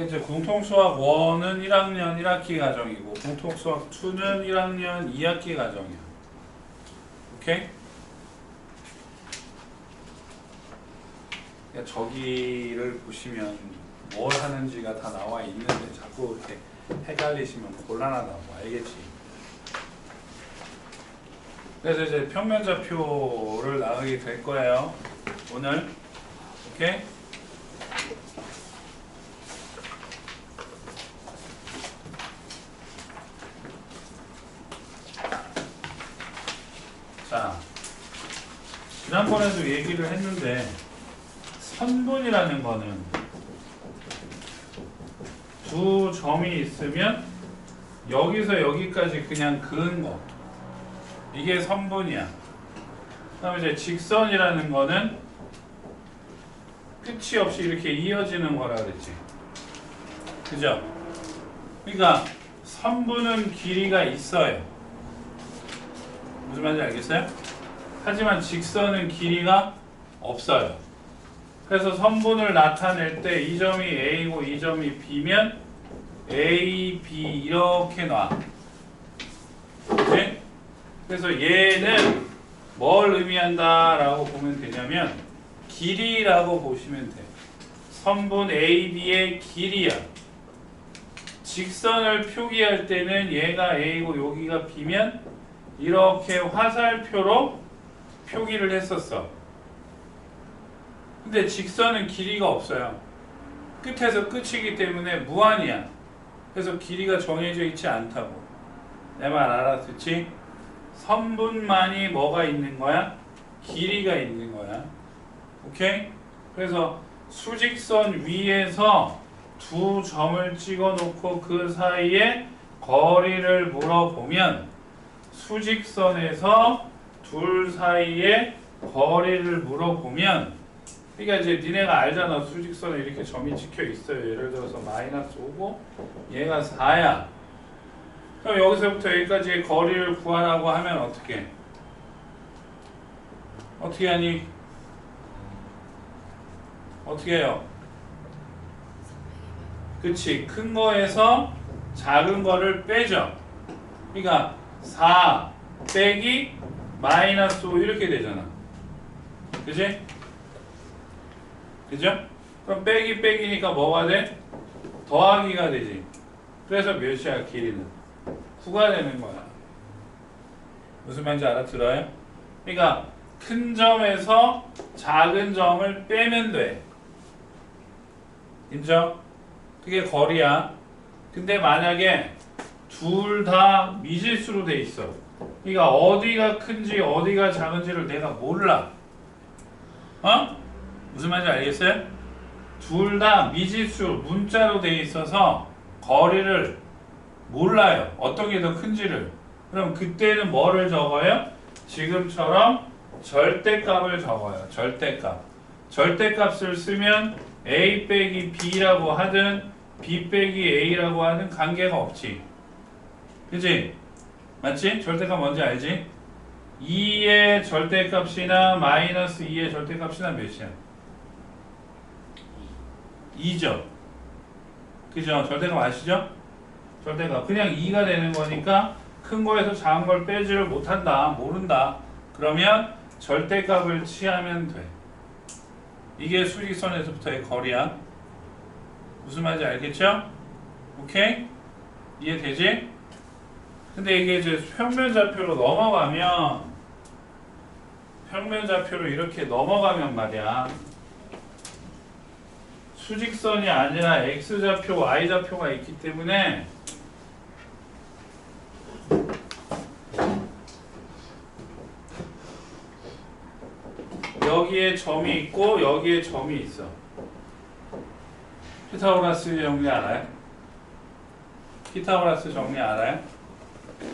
이제 공통수학 1은 1학년 1학기 과정이고 공통수학 2는 1학년 2학기 과정이야. 오케이? 그러니까 저기를 보시면 뭘 하는지가 다 나와 있는데 자꾸 이렇게 헷갈리시면 곤란하다고 알겠지? 그래서 이제 평면좌표를 나누게 될 거예요. 오늘. 오케이? 자, 지난번에도 얘기를 했는데 선분이라는 거는 두 점이 있으면 여기서 여기까지 그냥 그은 거, 이게 선분이야. 그 다음에 이제 직선이라는 거는 끝이 없이 이렇게 이어지는 거라 그랬지. 그죠? 그러니까 선분은 길이가 있어요. 무슨 말인지 알겠어요? 하지만 직선은 길이가 없어요. 그래서 선분을 나타낼 때 이 점이 A고 이 점이 B면 A, B 이렇게 놔. 그치? 그래서 얘는 뭘 의미한다 라고 보면 되냐면 길이라고 보시면 돼. 선분 A, B의 길이야. 직선을 표기할 때는 얘가 A고 여기가 B면 이렇게 화살표로 표기를 했었어. 근데 직선은 길이가 없어요. 끝에서 끝이기 때문에 무한이야. 그래서 길이가 정해져 있지 않다고. 내 말 알아듣지? 선분만이 뭐가 있는 거야? 길이가 있는 거야. 오케이? 그래서 수직선 위에서 두 점을 찍어 놓고 그 사이에 거리를 물어보면 수직선에서 둘 사이에 거리를 물어보면, 그러니까 이제 니네가 알잖아. 수직선에 이렇게 점이 찍혀 있어요. 예를 들어서 마이너스 5고 얘가 4야. 그럼 여기서부터 여기까지의 거리를 구하라고 하면 어떻게? 어떻게 하니? 어떻게 해요? 그치. 큰 거에서 작은 거를 빼죠. 그러니까 4 빼기 마이너스 5 이렇게 되잖아. 그치? 그죠? 그럼 빼기 빼기니까 뭐가 돼? 더하기가 되지. 그래서 몇이야 길이는? 9가 되는 거야. 무슨 말인지 알아들어요? 그러니까 큰 점에서 작은 점을 빼면 돼. 인정? 그게 거리야. 근데 만약에 둘 다 미실수로 돼 있어. 그러니까 어디가 큰지 어디가 작은지를 내가 몰라. 어? 무슨 말인지 알겠어요? 둘 다 미지수 문자로 돼 있어서 거리를 몰라요. 어떤 게 더 큰지를. 그럼 그때는 뭐를 적어요? 지금처럼 절대값을 적어요. 절대값. 절대값을 쓰면 A 빼기 B라고 하든 B 빼기 A라고 하든 관계가 없지. 그치? 맞지? 절대값 뭔지 알지? 2의 절대값이나 마이너스 2의 절대값이나 몇이야? 2죠. 그죠? 절대값 아시죠? 절대값. 그냥 2가 되는 거니까 큰 거에서 작은 걸 빼지를 못한다. 모른다. 그러면 절대값을 취하면 돼. 이게 수직선에서부터의 거리야. 무슨 말인지 알겠죠? 오케이? 이해되지? 근데 이게 이제 평면좌표로 넘어가면, 평면좌표로 이렇게 넘어가면 말이야. 수직선이 아니라 X좌표, Y좌표가 있기 때문에 여기에 점이 있고 여기에 점이 있어. 피타고라스 정리 알아요? 피타고라스 정리 알아요?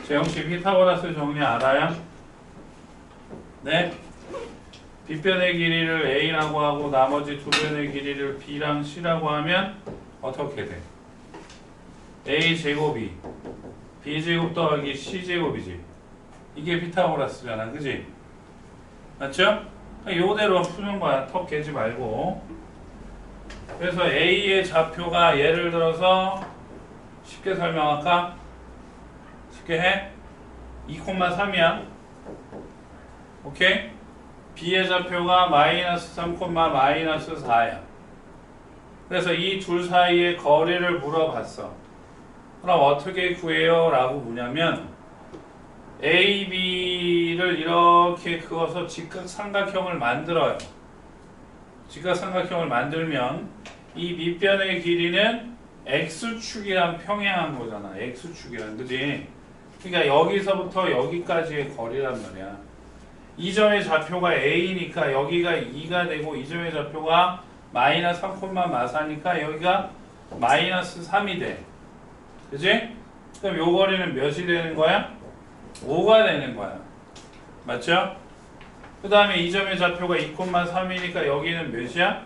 재영씨 피타고라스 정리 알아요? 네? 빗변의 길이를 A라고 하고 나머지 두 변의 길이를 B랑 C라고 하면 어떻게 돼? A제곱이 B제곱 더하기 C제곱이지. 이게 피타고라스잖아. 그지? 맞죠? 요대로 푸는 거야. 턱 깨지 말고. 그래서 A의 좌표가 예를 들어서 쉽게 설명할까? 쉽게 해? 2,3이야. 오케이? B의 좌표가 마이너스 3, 마이너스 4야. 그래서 이 둘 사이의 거리를 물어봤어. 그럼 어떻게 구해요? 라고 묻냐면 A, B를 이렇게 그어서 직각삼각형을 만들어요. 직각삼각형을 만들면 이 밑변의 길이는 X축이랑 평행한 거잖아. X축이랑, 그지? 그러니까 여기서부터 여기까지의 거리란 말이야. 이 점의 좌표가 A니까 여기가 2가 되고, 이 점의 좌표가 마이너스 3, 마사니까 여기가 마이너스 3이 돼. 그지? 그럼 요 거리는 몇이 되는 거야? 5가 되는 거야. 맞죠? 그 다음에 이 점의 좌표가 2,3이니까 여기는 몇이야?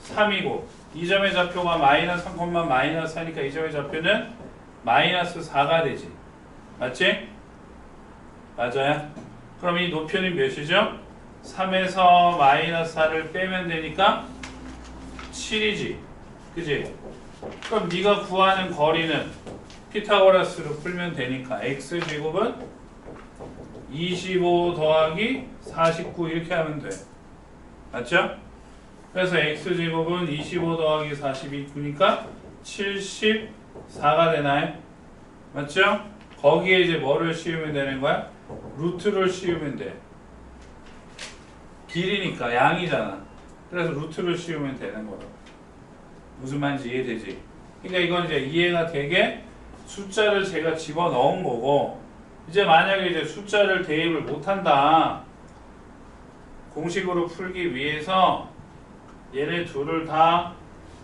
3이고, 이 점의 좌표가 마이너스 3, 마이너스 4니까 이 점의 좌표는 마이너스 4가 되지. 맞지? 맞아요? 그럼 이 높이는 몇이죠? 3에서 마이너스 4를 빼면 되니까 7이지. 그지? 그럼 네가 구하는 거리는 피타고라스로 풀면 되니까 x제곱은 25 더하기 49 이렇게 하면 돼. 맞죠? 그래서 x제곱은 25 더하기 49니까 74가 되나요? 맞죠? 거기에 이제 뭐를 씌우면 되는 거야? 루트를 씌우면 돼. 길이니까 양이잖아. 그래서 루트를 씌우면 되는 거야. 무슨 말인지 이해되지? 그러니까 이건 이제 이해가 되게 숫자를 제가 집어넣은 거고, 이제 만약에 이제 숫자를 대입을 못한다, 공식으로 풀기 위해서 얘네 둘을 다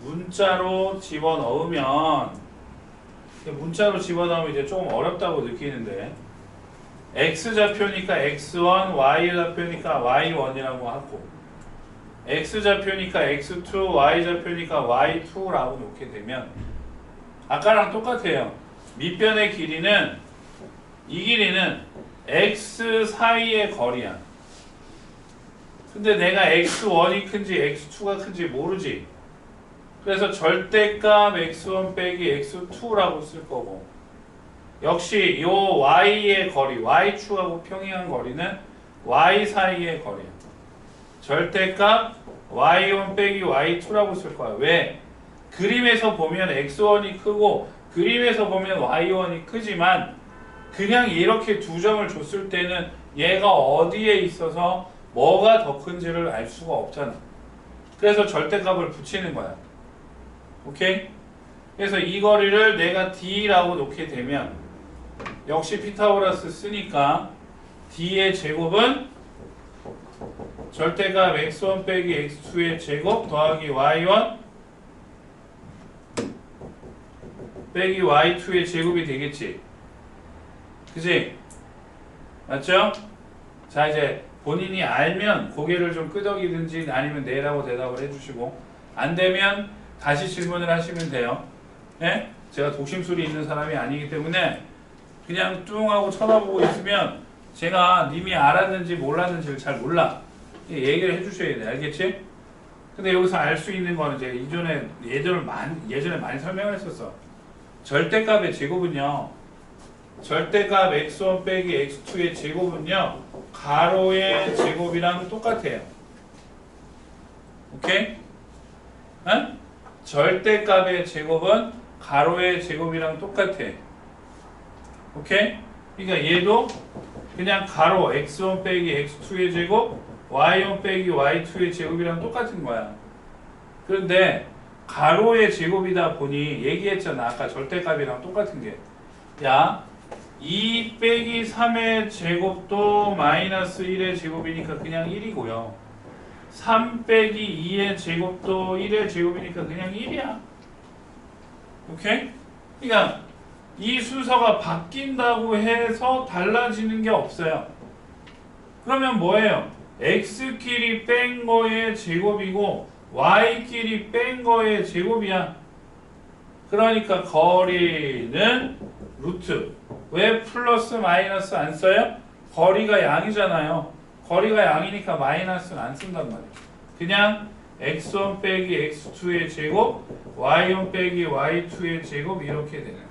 문자로 집어넣으면, 문자로 집어넣으면 이제 조금 어렵다고 느끼는데, x좌표니까 x1, y좌표니까 y1이라고 하고, x좌표니까 x2, y좌표니까 y2라고 놓게 되면 아까랑 똑같아요. 밑변의 길이는, 이 길이는 x 사이의 거리야. 근데 내가 x1이 큰지 x2가 큰지 모르지. 그래서 절대값 x1 빼기 x2라고 쓸 거고, 역시 요 y의 거리, y축하고 평행한 거리는 y 사이의 거리야. 절대값 y1 빼기 y2라고 쓸 거야. 왜? 그림에서 보면 x1이 크고 그림에서 보면 y1이 크지만 그냥 이렇게 두 점을 줬을 때는 얘가 어디에 있어서 뭐가 더 큰지를 알 수가 없잖아. 그래서 절대값을 붙이는 거야. 오케이? 그래서 이 거리를 내가 d라고 놓게 되면 역시 피타고라스 쓰니까 d의 제곱은 절대값 x1 빼기 x2의 제곱 더하기 y1 빼기 y2의 제곱이 되겠지. 그지? 맞죠? 자, 이제 본인이 알면 고개를 좀 끄덕이든지 아니면 네라고 대답을 해주시고, 안 되면 다시 질문을 하시면 돼요. 예? 제가 독심술이 있는 사람이 아니기 때문에 그냥 뚱 하고 쳐다보고 있으면 제가 님이 알았는지 몰랐는지를 잘 몰라. 얘기를 해주셔야 돼. 알겠지? 근데 여기서 알 수 있는 거는 제가 예전에 많이 설명을 했었어. 절대값의 제곱은요, 절대값 x1 빼기 x2의 제곱은요, 가로의 제곱이랑 똑같아요. 오케이? 응? 절대값의 제곱은 가로의 제곱이랑 똑같아. 오케이? 그러니까 얘도 그냥 가로 x1 빼기 x2의 제곱, y1 빼기 y2의 제곱이랑 똑같은 거야. 그런데 가로의 제곱이다 보니 얘기했잖아. 아까 절대값이랑 똑같은 게. 야, 2 빼기 3의 제곱도 마이너스 1의 제곱이니까 그냥 1이고요. 3 빼기 2의 제곱도 1의 제곱이니까 그냥 1이야. 오케이? 그러니까 이 순서가 바뀐다고 해서 달라지는 게 없어요. 그러면 뭐예요? x끼리 뺀 거의 제곱이고 y끼리 뺀 거의 제곱이야. 그러니까 거리는 루트. 왜 플러스 마이너스 안 써요? 거리가 양이잖아요. 거리가 양이니까 마이너스는 안 쓴단 말이에요. 그냥 x1 빼기 x2의 제곱 y1 빼기 y2의 제곱 이렇게 되는 거예요.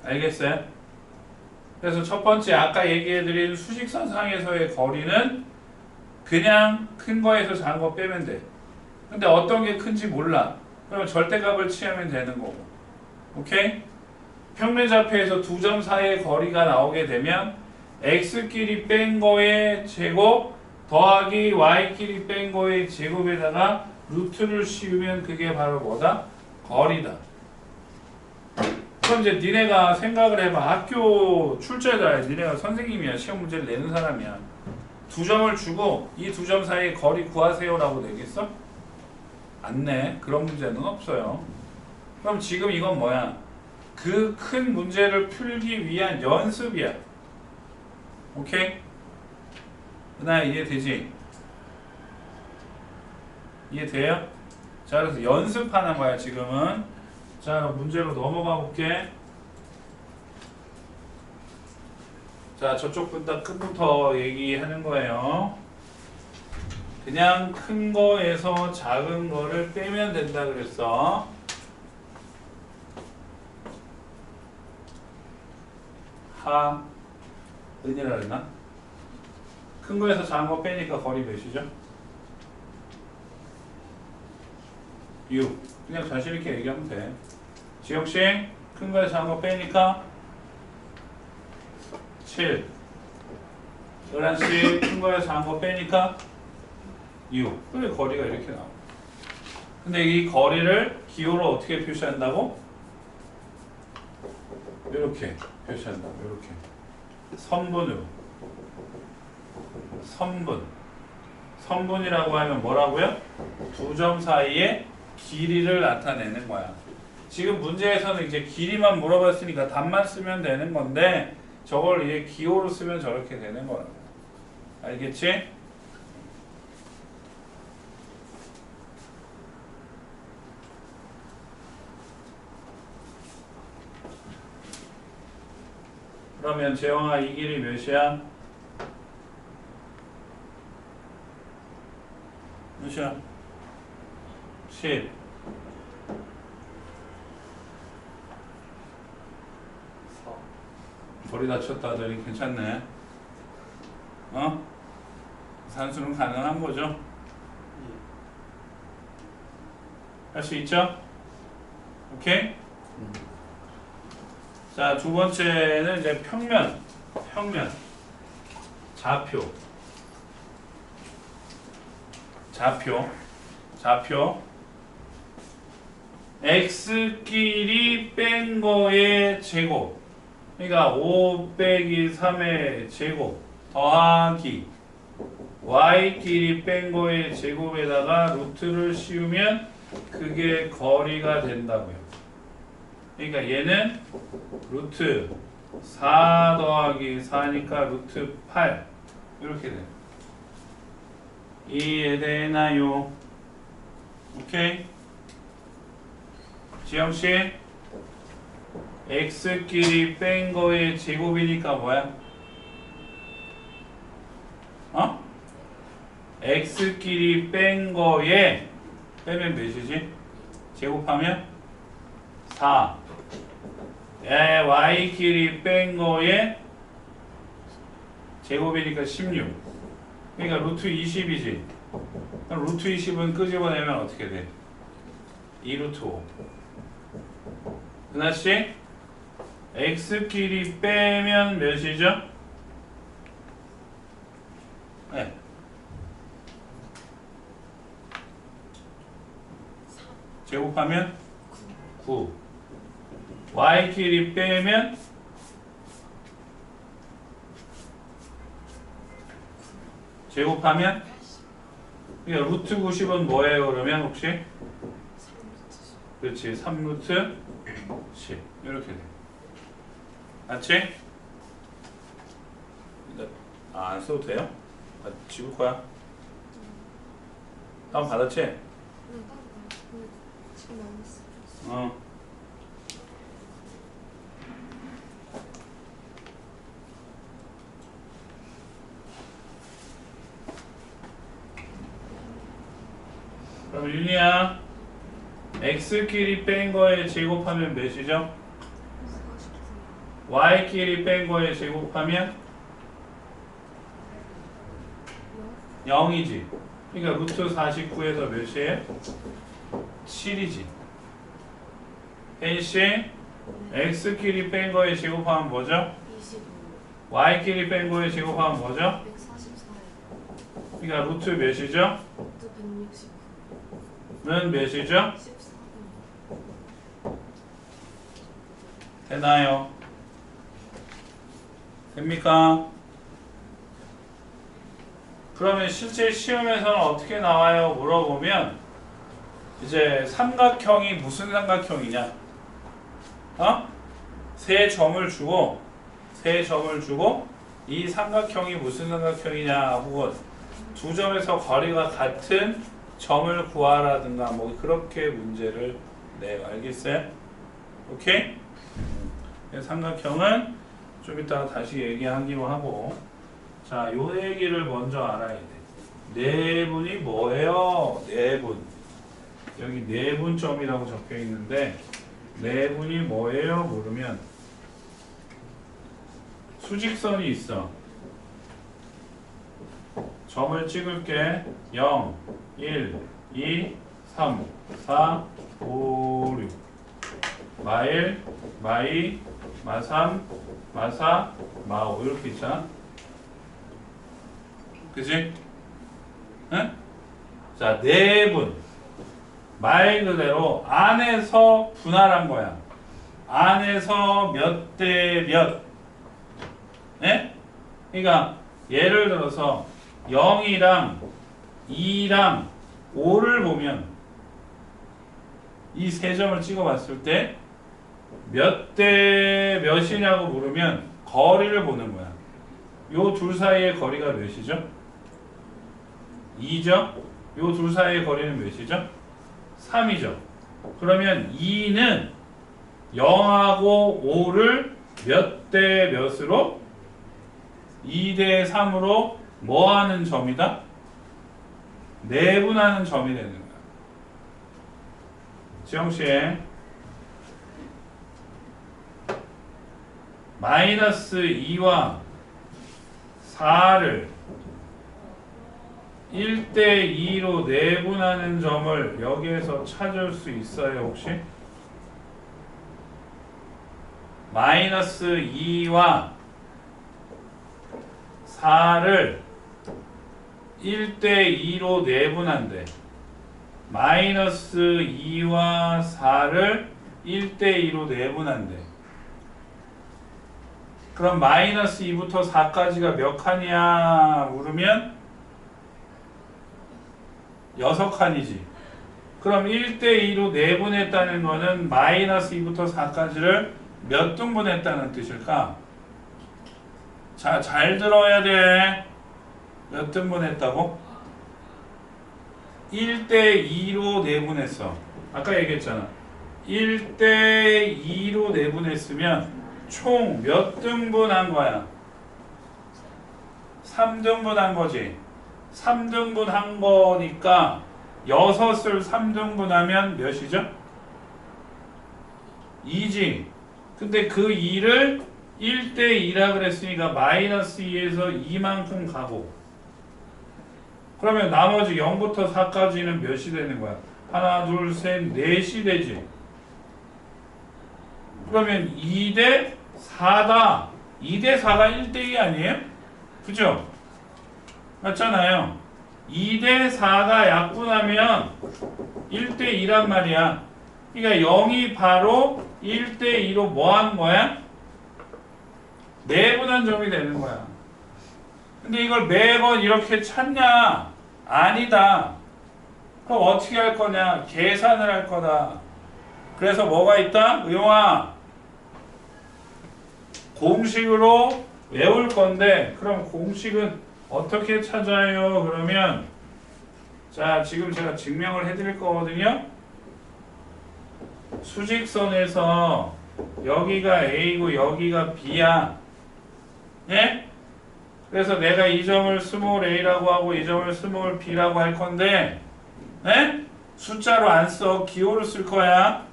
알겠어요? 그래서 첫 번째 아까 얘기해드린 수직선상에서의 거리는 그냥 큰 거에서 작은 거 빼면 돼. 근데 어떤 게 큰지 몰라. 그러면 절대값을 취하면 되는 거고. 오케이? 평면좌표에서 두 점 사이의 거리가 나오게 되면 x끼리 뺀 거의 제곱 더하기 y끼리 뺀 거의 제곱에다가 루트를 씌우면 그게 바로 뭐다? 거리다. 그럼 이제 니네가 생각을 해봐. 학교 출제자야. 니네가 선생님이야. 시험 문제를 내는 사람이야. 두 점을 주고 이 두 점 사이의 거리 구하세요 라고 내겠어? 안 내. 그런 문제는 없어요. 그럼 지금 이건 뭐야? 그 큰 문제를 풀기 위한 연습이야. 오케이? 은하야 이해되지? 이해돼요? 자, 그래서 연습하는 거야 지금은. 자, 문제로 넘어가 볼게. 자, 저쪽부터 끝부터 얘기하는 거예요. 그냥 큰 거에서 작은 거를 빼면 된다 그랬어. 은이라 그랬나? 큰 거에서 작은 거 빼니까 거리 몇이죠? 6. 그냥 자신 있게 얘기하면 돼. 지혁씨, 큰 거에서 작은 거 빼니까 7. 은한씨, 큰 거에서 작은 거 빼니까 6. 그래, 거리가 이렇게 나와. 근데 이 거리를 기호로 어떻게 표시한다고? 이렇게 표시한다고. 이렇게. 선분으로. 선분. 선분이라고 하면 뭐라고요? 두 점 사이의 길이를 나타내는 거야. 지금 문제에서는 이제 길이만 물어봤으니까 답만 쓰면 되는 건데 저걸 이제 기호로 쓰면 저렇게 되는 거라고. 알겠지? 그러면 재영아 이 길이 몇이야? 몇이야? 10. 머리 다쳤다더니 괜찮네. 어? 산수는 가능한 거죠? 할 수 있죠? 오케이? 자, 두 번째는 이제 평면, 좌표. x끼리 뺀 거의 제곱. 그러니까 5 빼기 3의 제곱 더하기 y끼리 뺀 거의 제곱에다가 루트를 씌우면 그게 거리가 된다고요. 그러니까 얘는 루트 4 더하기 4니까 루트 8 이렇게 돼요. 이해되나요? 오케이? 지영씨 x끼리 뺀 거의 제곱이니까 뭐야? 어? x끼리 뺀 거에 빼면 몇이지? 제곱하면 4. y끼리 뺀 거에 제곱이니까 16. 그러니까 루트 20이지. 그럼 루트 20은 끄집어내면 어떻게 돼? 2루트 5. 은하씨? x끼리 빼면 몇이죠? 네. 제곱하면 9. y끼리 빼면 제곱하면 그러니까 루트 90은 뭐예요 그러면 혹시? 그렇지 3루트 10 이렇게 돼. 맞지? 안 써도 돼요? 지울 거야. 다운 받았지? 지금 안 했어. 어. 윤희야, x끼리 뺀 거에 제곱하면 몇이죠? y끼리 뺀 거에 제곱하면 0이지. 그러니까 루트 49에서 몇이에요? 7이지. 혜인씨, x끼리 뺀 거에 제곱하면 뭐죠? 25. y끼리 뺀 거에 제곱하면 뭐죠? 144. 그러니까 루트 몇이죠? 루트 169. 는 몇이죠? 14분. 되나요? 됩니까? 그러면 실제 시험에서는 어떻게 나와요? 물어보면 이제 삼각형이 무슨 삼각형이냐? 세 점을 주고 이 삼각형이 무슨 삼각형이냐 혹은 두 점에서 거리가 같은 점을 구하라든가 뭐 그렇게 문제를 내요. 알겠어요? 오케이? 삼각형은 좀 이따가 다시 얘기하기로 하고, 자, 요 얘기를 먼저 알아야 돼. 네분이 뭐예요? 네분. 여기 네분점이라고 적혀 있는데 네분이 뭐예요? 모르면 수직선이 있어. 점을 찍을게. 0, 1, 2, 3, 4, 5, 6. 마1, 마2, 마3, 마4, 마5 이렇게 있잖아. 그치? 응? 자, 네분. 말 그대로 안에서 분할한 거야. 안에서 몇 대 몇. 네? 그러니까 예를 들어서 0이랑 2랑 5를 보면 이 세 점을 찍어 봤을 때 몇 대 몇이냐고 물으면 거리를 보는 거야. 요 둘 사이의 거리가 몇이죠? 2죠? 요 둘 사이의 거리는 몇이죠? 3이죠. 그러면 2는 0하고 5를 몇 대 몇으로? 2대 3으로 뭐 하는 점이다? 내분하는 점이 되는 거야. 지영씨, 마이너스 2와 4를 1대2로 내분하는 점을 여기에서 찾을 수 있어요, 혹시? 마이너스 2와 4를 1대2로 내분한대. 마이너스 2와 4를 1대2로 내분한대. 그럼 마이너스 2부터 4까지가 몇 칸이야? 물으면 6칸이지. 그럼 1대2로 내분했다는 거는 마이너스 2부터 4까지를 몇 등분했다는 뜻일까? 자, 잘 들어야 돼. 몇 등분했다고? 1대2로 내분했어. 아까 얘기했잖아. 1대2로 내분했으면 총 몇 등분한 거야? 3등분한 거지. 3등분한 거니까 6을 3등분하면 몇이죠? 2지. 근데 그 2를 1대2라 그랬으니까 마이너스 2에서 2만큼 가고, 그러면 나머지 0부터 4까지는 몇이 되는 거야? 하나, 둘, 셋, 넷이 되지. 그러면 2대 4다. 2대 4가 1대2 아니에요? 그죠? 맞잖아요. 2대 4가 약분하면 1대2란 말이야. 그러니까 0이 바로 1대2로 뭐 하는 거야? 내분한 점이 되는 거야. 근데 이걸 매번 이렇게 찾냐? 아니다. 그럼 어떻게 할 거냐? 계산을 할 거다. 그래서 뭐가 있다? 의용아, 공식으로 외울 건데, 그럼 공식은 어떻게 찾아요? 그러면 자, 지금 제가 증명을 해드릴 거거든요. 수직선에서 여기가 A고 여기가 B야. 예? 그래서 내가 이 점을 스몰 a라고 하고 이 점을 스몰 b라고 할 건데, 예? 숫자로 안 써. 기호로 쓸 거야.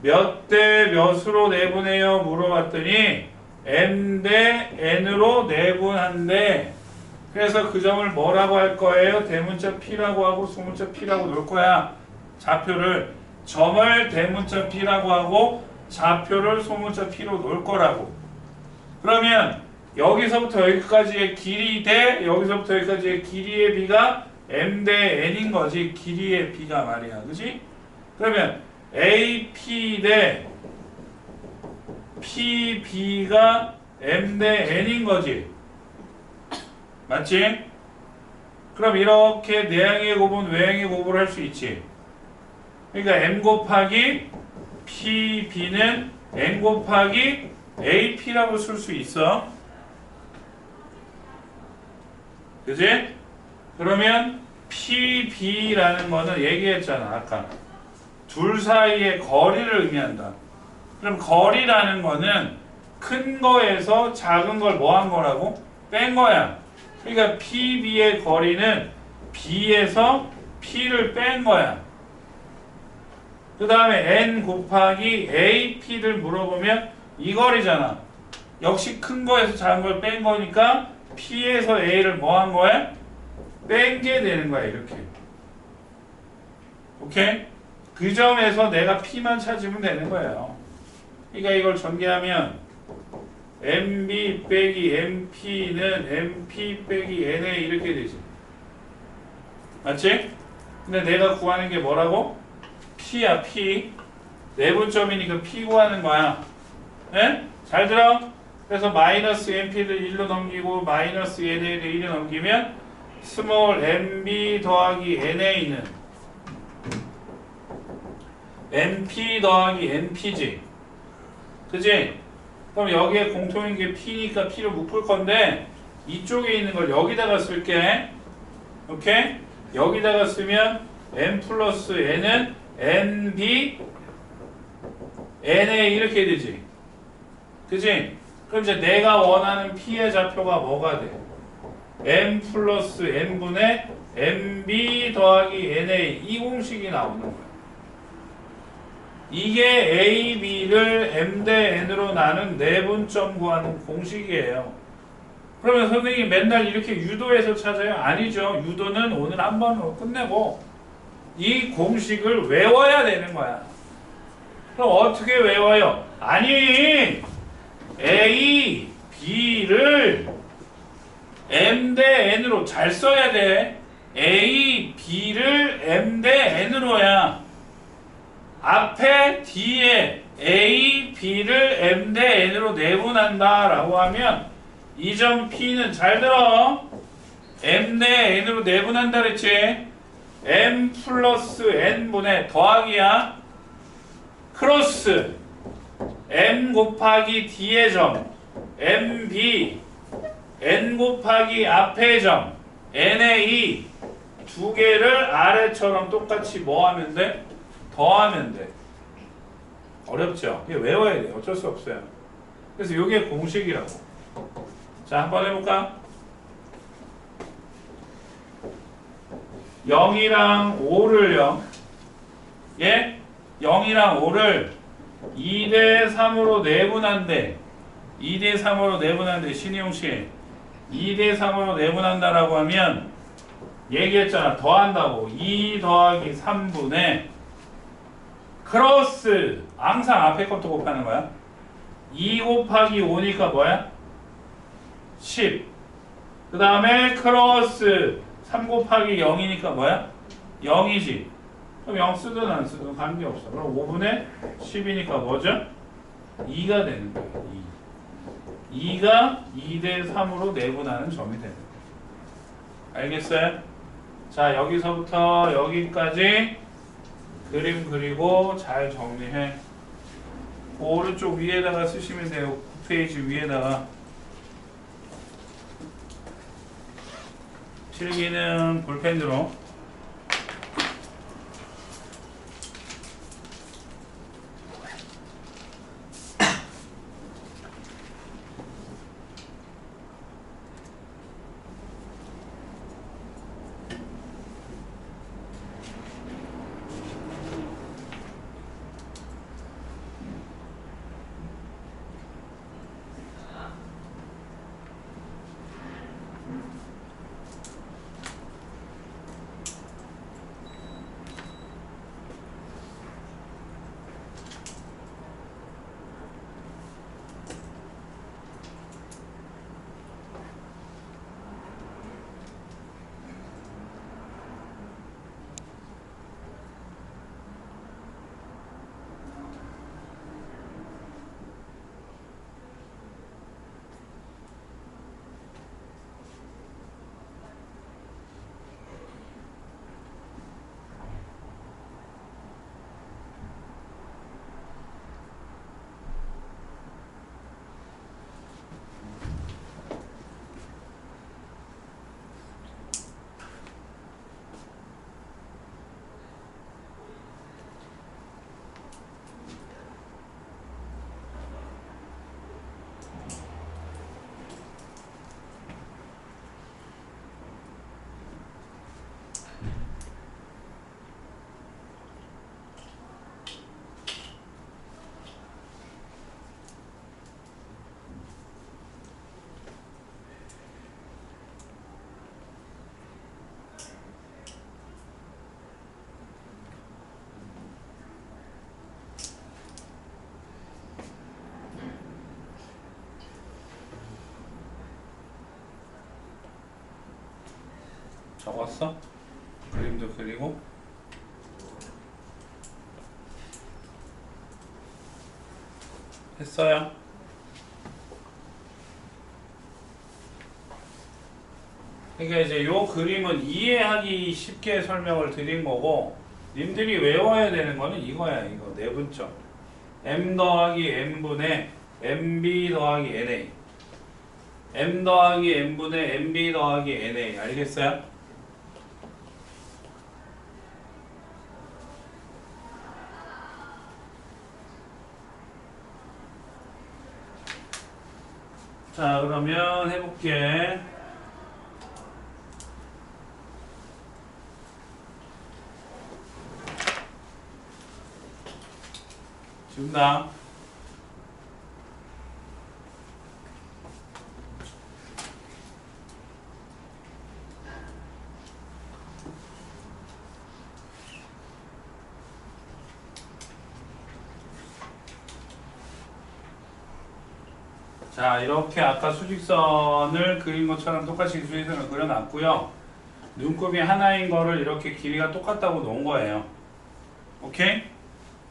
몇 대 몇으로 내분해요? 물어봤더니 m 대 n으로 내분한대. 그래서 그 점을 뭐라고 할 거예요? 대문자 p라고 하고 소문자 p라고 놓을 거야. 좌표를. 점을 대문자 p라고 하고 좌표를 소문자 p로 놓을 거라고. 그러면 여기서부터 여기까지의 길이 대 여기서부터 여기까지의 길이의 b가 m 대 n인 거지. 길이의 b가 말이야. 그지? 그러면 AP 대 PB가 m 대 n인 거지. 맞지? 그럼 이렇게 내항의 곱은 외항의 곱을 할 수 있지. 그러니까 m 곱하기 PB는 n 곱하기 AP라고 쓸 수 있어. 그지? 그러면 PB라는 거는 얘기했잖아 아까. 둘 사이의 거리를 의미한다. 그럼 거리라는 거는 큰 거에서 작은 걸 뭐 한 거라고? 뺀 거야. 그러니까 PB의 거리는 B에서 P를 뺀 거야. 그 다음에 N 곱하기 AP를 물어보면 이 거리잖아. 역시 큰 거에서 작은 걸 뺀 거니까 P에서 A를 뭐 한 거야? 뺀 게 되는 거야. 이렇게. 오케이? 그 점에서 내가 P만 찾으면 되는 거예요. 그러니까 이걸 전개하면 MB 빼기 MP는 MP 빼기 NA 이렇게 되지. 맞지? 근데 내가 구하는 게 뭐라고? P야 P. 내분점이니까 P 구하는 거야. 예? 잘 들어? 그래서 마이너스 MP를 1로 넘기고 마이너스 NA를 1로 넘기면 스몰 MB 더하기 NA는 MP 더하기 NP지. 그지? 그럼 여기에 공통인 게 P니까 P로 묶을 건데 이쪽에 있는 걸 여기다가 쓸게. 오케이? 여기다가 쓰면 M 플러스 N은 NB NA 이렇게 되지. 그지? 그럼 이제 내가 원하는 P의 좌표가 뭐가 돼? M 플러스 N분의 MB 더하기 NA 이 공식이 나오는 거야. 이게 A, B를 M 대 N으로 나눈 내분점 구하는 공식이에요. 그러면 선생님 맨날 이렇게 유도해서 찾아요? 아니죠. 유도는 오늘 한 번으로 끝내고 이 공식을 외워야 되는 거야. 그럼 어떻게 외워요? 아니 A, B를 M 대 N으로 잘 써야 돼. A, B를 M 대 N으로야. 앞에 뒤에 A, B를 M 대 N으로 내분한다 라고 하면 이 점 P는 잘 들어. M 대 N으로 내분한다 그랬지. M 플러스 N분의 더하기야. 크로스 M 곱하기 D의 점 MB N 곱하기 앞의 점 NA 두 개를 아래처럼 똑같이 뭐 하면 돼? 더하면 돼. 어렵죠? 이게 외워야 돼. 어쩔 수 없어요. 그래서 이게 공식이라고. 자, 한번 해볼까? 0이랑 5를요. 예? 0이랑 5를 2대 3으로 내분한대. 2대 3으로 내분한대. 신이용 씨. 2대 3으로 내분한다라고 하면 얘기했잖아. 더한다고. 2 더하기 3분의 크로스 항상 앞에 것도 곱하는 거야. 2 곱하기 5니까 뭐야? 10. 그 다음에 크로스 3 곱하기 0이니까 뭐야? 0이지. 그럼 0 쓰든 안 쓰든 관계없어. 그럼 5분의 10이니까 뭐죠? 2가 되는 거야. 2. 2가 2대 3으로 내분하는 점이 되는 거야. 알겠어요? 자, 여기서부터 여기까지 그림 그리고 잘 정리해. 오른쪽 위에다가 쓰시면 돼요. 9페이지 위에다가. 필기는 볼펜으로. 적었어? 그림도 그리고 했어요? 그러니까 이제 요 그림은 이해하기 쉽게 설명을 드린 거고 님들이 외워야 되는 거는 이거야. 이거 내분점 m 더하기 n분의 mb 더하기 na m 더하기 n분의 mb 더하기 na 알겠어요? 자 그러면 해볼게. 지운다. 자 이렇게 아까 수직선을 그린 것처럼 똑같이 수직선을 그려놨고요. 눈곱이 하나인 거를 이렇게 길이가 똑같다고 놓은 거예요. 오케이?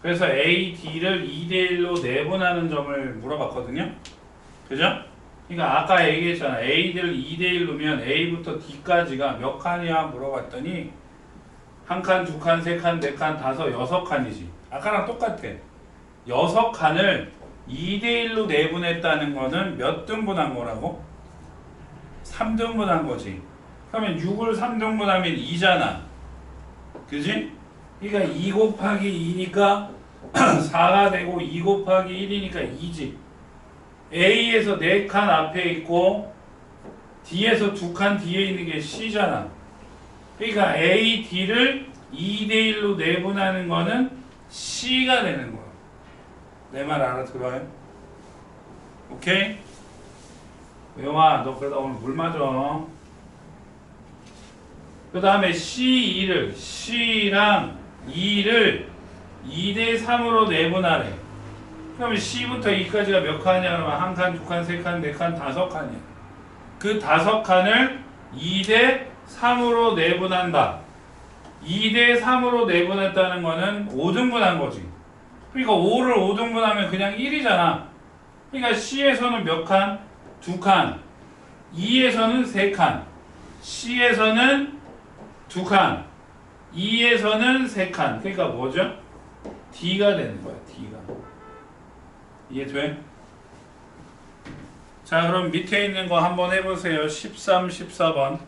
그래서 AD를 2대1로 내분하는 점을 물어봤거든요. 그죠? 그러니까 아까 얘기했잖아. A를 2대1 놓으면 A부터 D까지가 몇 칸이야 물어봤더니 한 칸, 두 칸, 세 칸, 네 칸, 다섯, 여섯 칸이지. 아까랑 똑같아. 여섯 칸을 2대1로 내분했다는 거는 몇 등분한 거라고? 3등분한 거지. 그러면 6을 3등분하면 2잖아. 그지? 그러니까 2 곱하기 2니까 4가 되고 2 곱하기 1이니까 2지. A에서 4칸 앞에 있고 D에서 2칸 뒤에 있는 게 C잖아. 그러니까 A, D를 2대1로 내분하는 거는 C가 되는 거야. 내 말 알아들어요? 오케이? 영아 너 그러다 오늘 물 맞아. 그 다음에 C2를 C랑 2를 2대3으로 내분하래. 그러면 C부터 2까지가 몇 칸이야? 그러면 한 칸, 두 칸, 세 칸, 네 칸, 다섯 칸이야. 그 다섯 칸을 2대3으로 내분한다. 2대3으로 내분했다는 거는 5등분한 거지. 그러니까 5를 5등분하면 그냥 1이잖아. 그러니까 C에서는 몇 칸? 두 칸. 2에서는 세 칸. C에서는 두 칸. 2에서는 세 칸. 그러니까 뭐죠? D가 되는 거야. D가. 이해돼? 자 그럼 밑에 있는 거 한번 해보세요. 13, 14번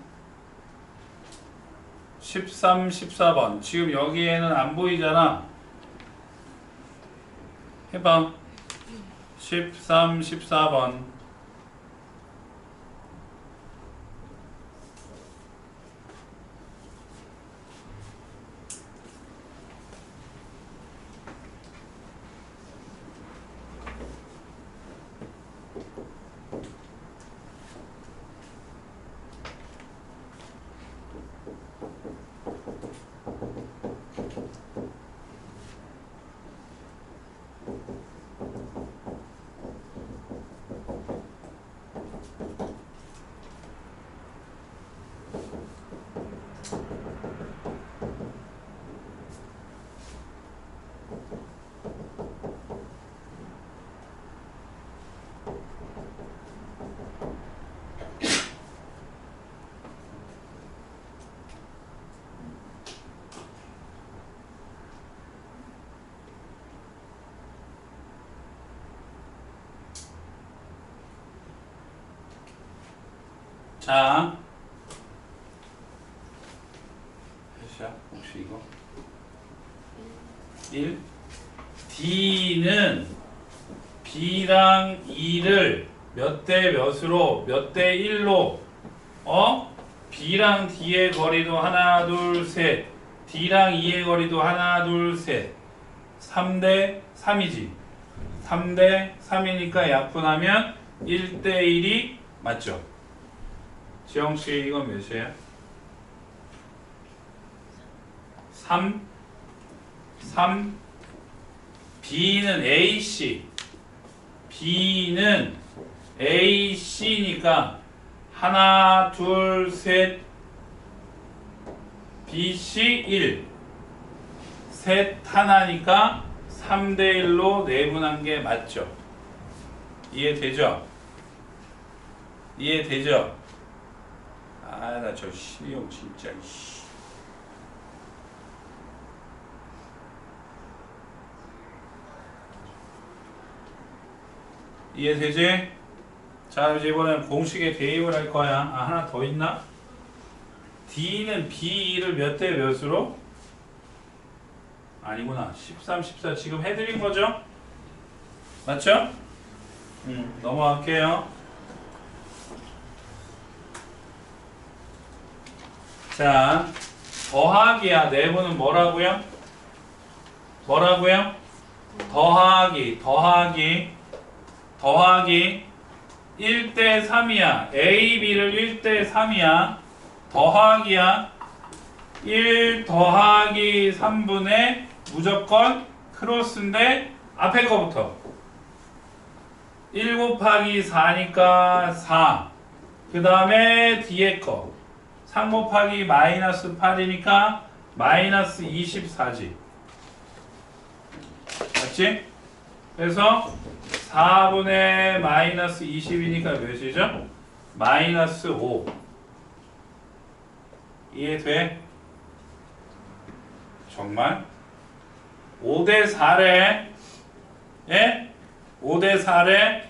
13, 14번 지금 여기에는 안 보이잖아. 해봐. 13, 14번 자 몇이야? 혹시 이거? 1 D는 B랑 2를 몇 대 몇으로 몇 대 1로 B랑 D의 거리도 하나 둘 셋 D랑 2의 거리도 하나 둘 셋 3대 3이지 3대 3이니까 약분하면 1대 1이 맞죠? 지영씨 이건 몇이에요? 3 B는 AC B는 AC니까 하나 둘 셋 BC 1 셋 하나니까 3대 1로 내분한 게 맞죠? 이해되죠? 이해되죠? 아, 나 저 신용 진짜 씨. 이해되지? 자, 이제 이번엔 공식에 대입을 할 거야. 아, 하나 더 있나? D는 B2를 몇 대 몇으로? 아니구나. 13, 14 지금 해드린 거죠? 맞죠? 넘어갈게요. 자, 더하기야. 내부는 뭐라고요? 뭐라고요? 더하기 1대 3이야. A, B를 1대 3이야. 더하기야. 1 더하기 3분의 무조건 크로스인데 앞에 거부터 1 곱하기 4니까 4. 그 다음에 뒤에 거 3 곱하기 마이너스 8이니까 마이너스 24지. 맞지? 그래서 4분의 마이너스 20이니까 몇이죠? 마이너스 5. 이해돼? 정말? 5대 4래. 예? 5대 4래.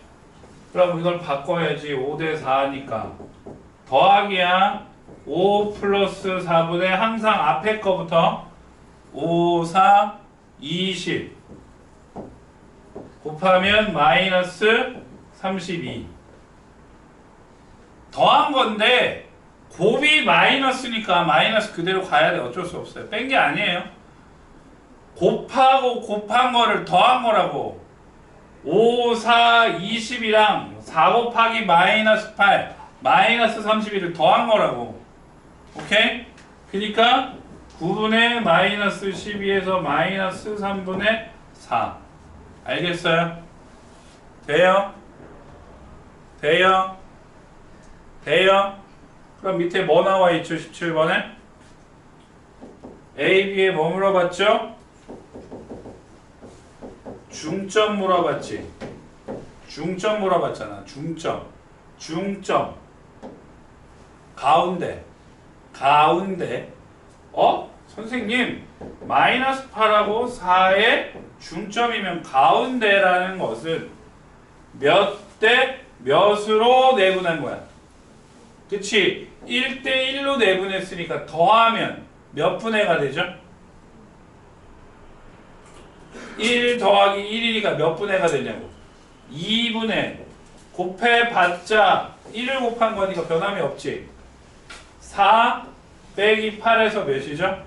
그럼 이걸 바꿔야지. 5대 4니까 더하기야. 5 플러스 4분의 항상 앞에 거부터 5, 4, 20 곱하면 마이너스 32. 더한 건데 곱이 마이너스니까 마이너스 그대로 가야 돼. 어쩔 수 없어요. 뺀 게 아니에요. 곱하고 곱한 거를 더한 거라고. 5, 4, 20이랑 4 곱하기 마이너스 8 마이너스 32를 더한 거라고. 오케이? 그러니까 9분의 마이너스 12에서 마이너스 3분의 4. 알겠어요? 돼요? 돼요? 돼요? 그럼 밑에 뭐 나와 있죠? 17번에? A, B에 뭐 물어봤죠? 중점 물어봤지. 중점 물어봤잖아. 중점. 가운데. 선생님, 마이너스 8하고 4의 중점이면 가운데라는 것은 몇 대 몇으로 내분한 거야. 그치? 1대 1로 내분했으니까 더하면 몇 분해가 되죠? 1 더하기 1이니까 몇 분해가 되냐고. 2분의 곱해봤자 1을 곱한 거니까 변함이 없지. 4 빼기 8에서 몇이죠?